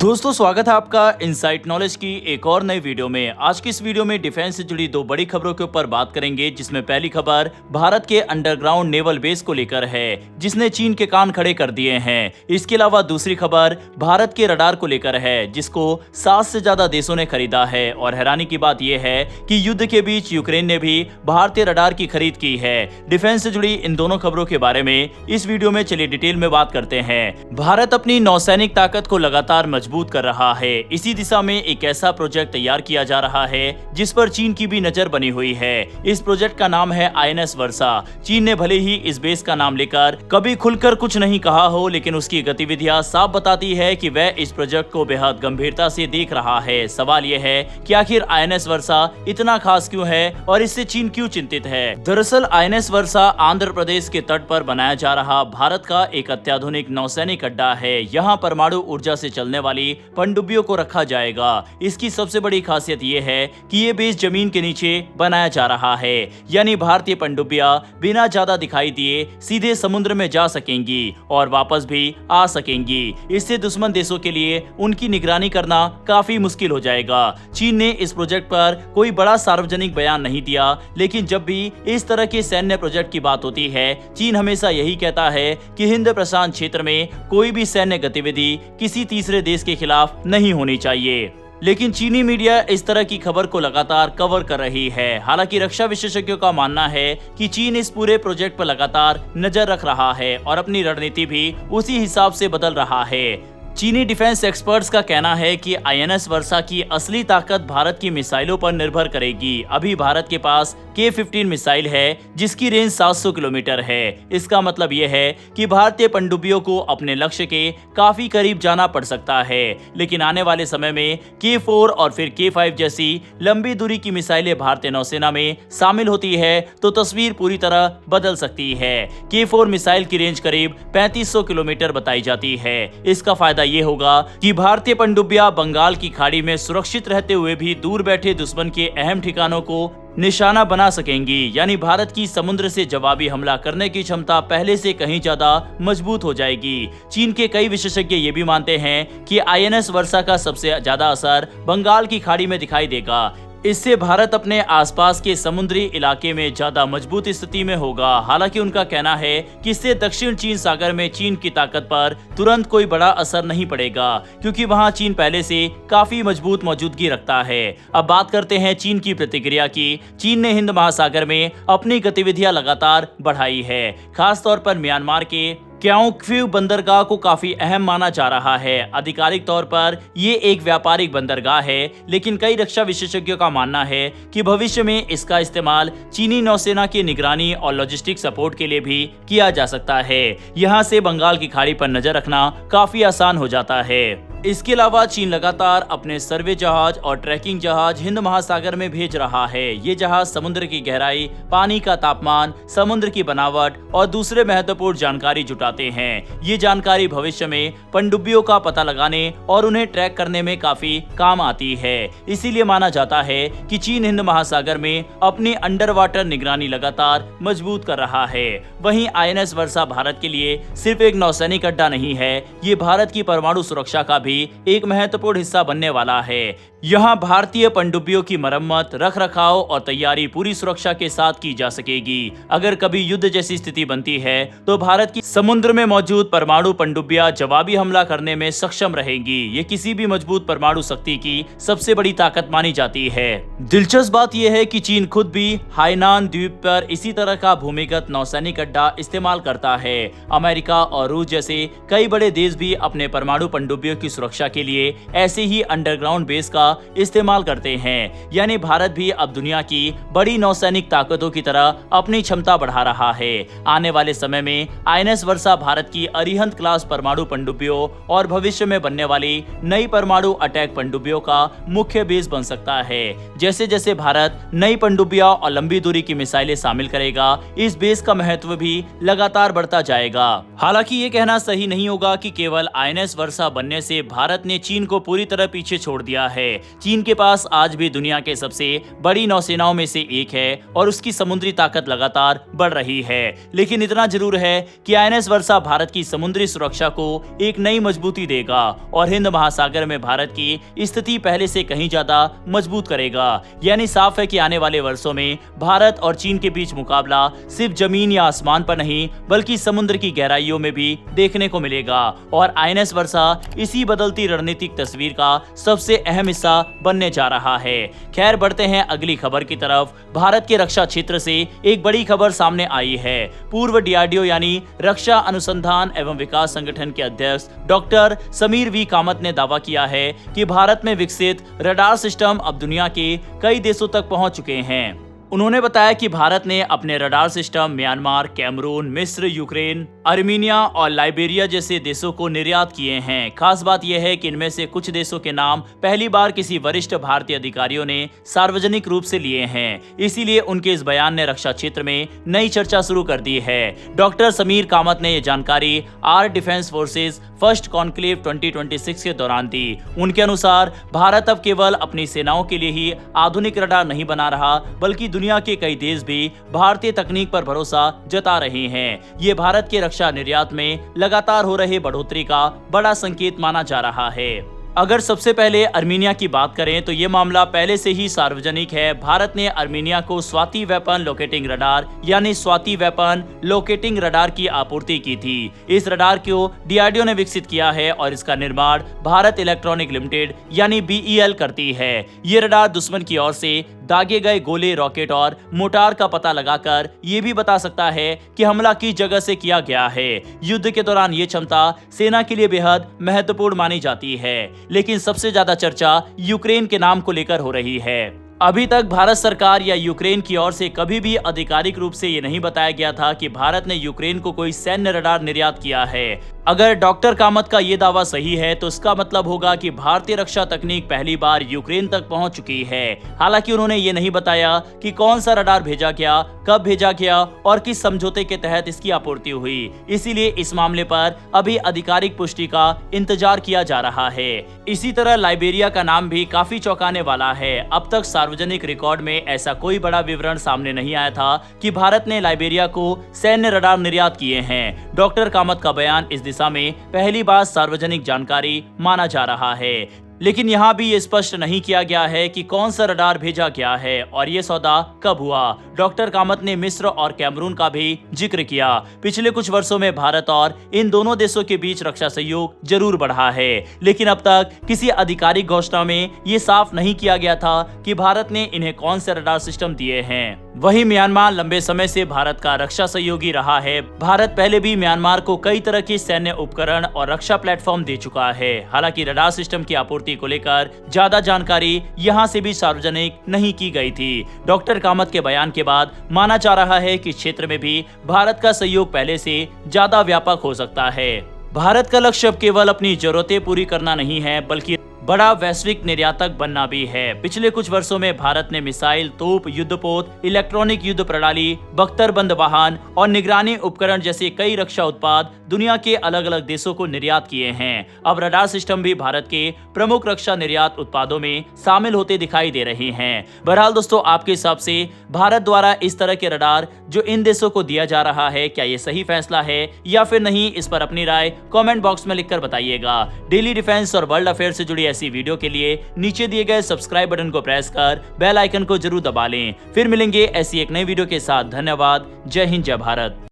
दोस्तों स्वागत है आपका इनसाइट नॉलेज की एक और नई वीडियो में। आज की इस वीडियो में डिफेंस से जुड़ी दो बड़ी खबरों के ऊपर बात करेंगे, जिसमें पहली खबर भारत के अंडरग्राउंड नेवल बेस को लेकर है, जिसने चीन के कान खड़े कर दिए हैं। इसके अलावा दूसरी खबर भारत के रडार को लेकर है, जिसको 7 से ज्यादा देशों ने खरीदा है। और हैरानी की बात यह है कि युद्ध के बीच यूक्रेन ने भी भारतीय रडार की खरीद की है। डिफेंस से जुड़ी इन दोनों खबरों के बारे में इस वीडियो में चलिए डिटेल में बात करते हैं। भारत अपनी नौसैनिक ताकत को लगातार मजबूत कर रहा है। इसी दिशा में एक ऐसा प्रोजेक्ट तैयार किया जा रहा है जिस पर चीन की भी नजर बनी हुई है। इस प्रोजेक्ट का नाम है INS वर्षा। चीन ने भले ही इस बेस का नाम लेकर कभी खुलकर कुछ नहीं कहा हो, लेकिन उसकी गतिविधियां साफ बताती है कि वह इस प्रोजेक्ट को बेहद गंभीरता से देख रहा है। सवाल यह है कि आखिर INS वर्षा इतना खास क्यों है और इससे चीन क्यों चिंतित है। दरअसल INS वर्षा आंध्र प्रदेश के तट पर बनाया जा रहा भारत का एक अत्याधुनिक नौसैनिक अड्डा है। यहाँ परमाणु ऊर्जा से चलने वाली पनडुब्बियों को रखा जाएगा। इसकी सबसे बड़ी खासियत यह है कि ये बेस जमीन के नीचे बनाया जा रहा है, यानी भारतीय पनडुब्बियां बिना ज्यादा दिखाई दिए सीधे समुद्र में जा सकेंगी और वापस भी आ सकेंगी। इससे दुश्मन देशों के लिए उनकी निगरानी करना काफी मुश्किल हो जाएगा। चीन ने इस प्रोजेक्ट पर कोई बड़ा सार्वजनिक बयान नहीं दिया, लेकिन जब भी इस तरह के सैन्य प्रोजेक्ट की बात होती है, चीन हमेशा यही कहता है कि हिंद प्रशांत क्षेत्र में कोई भी सैन्य गतिविधि किसी तीसरे देश के खिलाफ नहीं होनी चाहिए। लेकिन चीनी मीडिया इस तरह की खबर को लगातार कवर कर रही है। हालांकि रक्षा विशेषज्ञों का मानना है कि चीन इस पूरे प्रोजेक्ट पर लगातार नजर रख रहा है और अपनी रणनीति भी उसी हिसाब से बदल रहा है। चीनी डिफेंस एक्सपर्ट्स का कहना है कि INS वर्षा की असली ताकत भारत की मिसाइलों पर निर्भर करेगी। अभी भारत के पास K-15 मिसाइल है, जिसकी रेंज 700 किलोमीटर है। इसका मतलब यह है कि भारतीय पनडुब्बियों को अपने लक्ष्य के काफी करीब जाना पड़ सकता है। लेकिन आने वाले समय में K-4 और फिर K-5 जैसी लंबी दूरी की मिसाइलें भारतीय नौसेना में शामिल होती है तो तस्वीर पूरी तरह बदल सकती है। K-4 मिसाइल की रेंज करीब 3500 किलोमीटर बताई जाती है। इसका फायदा ये होगा कि भारतीय पनडुब्बियां बंगाल की खाड़ी में सुरक्षित रहते हुए भी दूर बैठे दुश्मन के अहम ठिकानों को निशाना बना सकेंगी, यानी भारत की समुद्र से जवाबी हमला करने की क्षमता पहले से कहीं ज्यादा मजबूत हो जाएगी। चीन के कई विशेषज्ञ ये भी मानते हैं कि INS वर्षा का सबसे ज्यादा असर बंगाल की खाड़ी में दिखाई देगा। इससे भारत अपने आसपास के समुद्री इलाके में ज्यादा मजबूत स्थिति में होगा। हालांकि उनका कहना है कि इससे दक्षिण चीन सागर में चीन की ताकत पर तुरंत कोई बड़ा असर नहीं पड़ेगा, क्योंकि वहां चीन पहले से काफी मजबूत मौजूदगी रखता है। अब बात करते हैं चीन की प्रतिक्रिया की। चीन ने हिंद महासागर में अपनी गतिविधियां लगातार बढ़ाई है। खासतौर पर म्यांमार के क्याओक्फ्यू बंदरगाह को काफी अहम माना जा रहा है। आधिकारिक तौर पर ये एक व्यापारिक बंदरगाह है, लेकिन कई रक्षा विशेषज्ञों का मानना है कि भविष्य में इसका इस्तेमाल चीनी नौसेना की निगरानी और लॉजिस्टिक सपोर्ट के लिए भी किया जा सकता है। यहाँ से बंगाल की खाड़ी पर नजर रखना काफी आसान हो जाता है। इसके अलावा चीन लगातार अपने सर्वे जहाज और ट्रैकिंग जहाज हिंद महासागर में भेज रहा है। ये जहाज समुद्र की गहराई, पानी का तापमान, समुद्र की बनावट और दूसरे महत्वपूर्ण जानकारी जुटाते हैं। ये जानकारी भविष्य में पनडुब्बियों का पता लगाने और उन्हें ट्रैक करने में काफी काम आती है। इसीलिए माना जाता है कि चीन हिंद महासागर में अपनी अंडर वाटर निगरानी लगातार मजबूत कर रहा है। वहीं INS वर्षा भारत के लिए सिर्फ एक नौसैनिक अड्डा नहीं है, ये भारत की परमाणु सुरक्षा का भी एक महत्वपूर्ण हिस्सा बनने वाला है। यहाँ भारतीय पनडुब्बियों की मरम्मत, रख रखाव और तैयारी पूरी सुरक्षा के साथ की जा सकेगी। अगर कभी युद्ध जैसी स्थिति बनती है तो भारत की समुद्र में मौजूद परमाणु पनडुब्बियां जवाबी हमला करने में सक्षम रहेंगी। ये किसी भी मजबूत परमाणु शक्ति की सबसे बड़ी ताकत मानी जाती है। दिलचस्प बात यह है कि चीन खुद भी हाइनान द्वीप पर इसी तरह का भूमिगत नौसैनिक अड्डा इस्तेमाल करता है। अमेरिका और रूस जैसे कई बड़े देश भी अपने परमाणु पनडुब्बियों की सुरक्षा के लिए ऐसे ही अंडरग्राउंड बेस का इस्तेमाल करते हैं। यानी भारत भी अब दुनिया की बड़ी नौसैनिक ताकतों की तरह अपनी क्षमता बढ़ा रहा है। आने वाले समय में INS वर्षा भारत की अरिहंत क्लास परमाणु पनडुब्बियों और भविष्य में बनने वाली नई परमाणु अटैक पनडुब्बियों का मुख्य बेस बन सकता है। जैसे जैसे भारत नई पनडुब्बियां और लंबी दूरी की मिसाइलें शामिल करेगा, इस बेस का महत्व भी लगातार बढ़ता जाएगा। हालांकि ये कहना सही नहीं होगा कि केवल INS वर्षा बनने से भारत ने चीन को पूरी तरह पीछे छोड़ दिया है। चीन के पास आज भी दुनिया के सबसे बड़ी नौसेनाओं में से एक है और उसकी समुद्री ताकत लगातार बढ़ रही है। लेकिन इतना जरूर है कि INS वर्षा भारत की समुद्री सुरक्षा को एक नई मजबूती देगा और हिंद महासागर में भारत की स्थिति पहले से कहीं ज्यादा मजबूत करेगा। यानी साफ है कि आने वाले वर्षों में भारत और चीन के बीच मुकाबला सिर्फ जमीन या आसमान पर नहीं बल्कि समुद्र की गहराइयों में भी देखने को मिलेगा और INS वर्षा इसी बदलती रणनीतिक तस्वीर का सबसे अहम हिस्सा बनने जा रहा है। खैर बढ़ते हैं अगली खबर की तरफ। भारत के रक्षा क्षेत्र से एक बड़ी खबर सामने आई है। पूर्व DRDO यानी रक्षा अनुसंधान एवं विकास संगठन के अध्यक्ष डॉक्टर समीर V कामत ने दावा किया है कि भारत में विकसित रडार सिस्टम अब दुनिया के कई देशों तक पहुंच चुके हैं। उन्होंने बताया कि भारत ने अपने रडार सिस्टम म्यांमार, कैमरून, मिस्र, यूक्रेन, आर्मीनिया और लाइबेरिया जैसे देशों को निर्यात किए हैं। खास बात यह है कि इनमें से कुछ देशों के नाम पहली बार किसी वरिष्ठ भारतीय अधिकारियों ने सार्वजनिक रूप से लिए हैं। इसीलिए उनके इस बयान ने रक्षा क्षेत्र में नई चर्चा शुरू कर दी है। डॉक्टर समीर कामत ने यह जानकारी R defence forces first conclave 2026 के दौरान दी। उनके अनुसार भारत अब केवल अपनी सेनाओं के लिए ही आधुनिक रडार नहीं बना रहा बल्कि दुनिया के कई देश भी भारतीय तकनीक पर भरोसा जता रहे हैं। ये भारत के रक्षा निर्यात में लगातार हो रहे बढ़ोतरी का बड़ा संकेत माना जा रहा है। अगर सबसे पहले आर्मीनिया की बात करें तो ये मामला पहले से ही सार्वजनिक है। भारत ने आर्मीनिया को स्वाति वेपन लोकेटिंग रडार यानी स्वाति वेपन लोकेटिंग रडार की आपूर्ति की थी। इस रडार को DRDO ने विकसित किया है और इसका निर्माण भारत इलेक्ट्रॉनिक लिमिटेड यानी BEL करती है। ये रडार दुश्मन की ओर से दागे गए गोले, रॉकेट और मोटार का पता लगाकर ये भी बता सकता है कि हमला किस जगह से किया गया है। युद्ध के दौरान ये क्षमता सेना के लिए बेहद महत्वपूर्ण मानी जाती है। लेकिन सबसे ज्यादा चर्चा यूक्रेन के नाम को लेकर हो रही है। अभी तक भारत सरकार या यूक्रेन की ओर से कभी भी आधिकारिक रूप से ये नहीं बताया गया था कि भारत ने यूक्रेन को कोई सैन्य रडार निर्यात किया है। अगर डॉक्टर कामत का ये दावा सही है तो इसका मतलब होगा कि भारतीय रक्षा तकनीक पहली बार यूक्रेन तक पहुंच चुकी है। हालांकि उन्होंने ये नहीं बताया कि कौन सा रडार भेजा गया, कब भेजा गया और किस समझौते के तहत इसकी आपूर्ति हुई। इसीलिए इस मामले पर अभी आधिकारिक पुष्टि का इंतजार किया जा रहा है। इसी तरह लाइबेरिया का नाम भी काफी चौंकाने वाला है। अब तक सार्वजनिक रिकॉर्ड में ऐसा कोई बड़ा विवरण सामने नहीं आया था कि भारत ने लाइबेरिया को सैन्य रडार निर्यात किए हैं। डॉक्टर कामत का बयान इस दिशा में पहली बार सार्वजनिक जानकारी माना जा रहा है। लेकिन यहाँ भी ये स्पष्ट नहीं किया गया है कि कौन सा रडार भेजा गया है और ये सौदा कब हुआ। डॉक्टर कामत ने मिस्र और कैमरून का भी जिक्र किया। पिछले कुछ वर्षों में भारत और इन दोनों देशों के बीच रक्षा सहयोग जरूर बढ़ा है, लेकिन अब तक किसी आधिकारिक घोषणा में ये साफ नहीं किया गया था कि भारत ने इन्हें कौन से रडार सिस्टम दिए हैं। वहीं म्यांमार लंबे समय से भारत का रक्षा सहयोगी रहा है। भारत पहले भी म्यांमार को कई तरह के सैन्य उपकरण और रक्षा प्लेटफॉर्म दे चुका है। हालांकि रडार सिस्टम की आपूर्ति को लेकर ज्यादा जानकारी यहां से भी सार्वजनिक नहीं की गई थी। डॉक्टर कामत के बयान के बाद माना जा रहा है कि क्षेत्र में भी भारत का सहयोग पहले से ज्यादा व्यापक हो सकता है। भारत का लक्ष्य अब केवल अपनी जरूरतें पूरी करना नहीं है बल्कि बड़ा वैश्विक निर्यातक बनना भी है। पिछले कुछ वर्षों में भारत ने मिसाइल, तोप, युद्धपोत, इलेक्ट्रॉनिक युद्ध प्रणाली, बख्तरबंद वाहन और निगरानी उपकरण जैसे कई रक्षा उत्पाद दुनिया के अलग अलग देशों को निर्यात किए हैं। अब रडार सिस्टम भी भारत के प्रमुख रक्षा निर्यात उत्पादों में शामिल होते दिखाई दे रहे हैं। बहरहाल दोस्तों, आपके हिसाब से भारत द्वारा इस तरह के रडार जो इन देशों को दिया जा रहा है, क्या ये सही फैसला है या फिर नहीं? इस पर अपनी राय कमेंट बॉक्स में लिखकर बताइएगा। डेली डिफेंस और वर्ल्ड अफेयर से जुड़ी ऐसी वीडियो के लिए नीचे दिए गए सब्सक्राइब बटन को प्रेस कर बेल आइकन को जरूर दबा लें। फिर मिलेंगे ऐसी एक नई वीडियो के साथ। धन्यवाद। जय हिंद, जय भारत।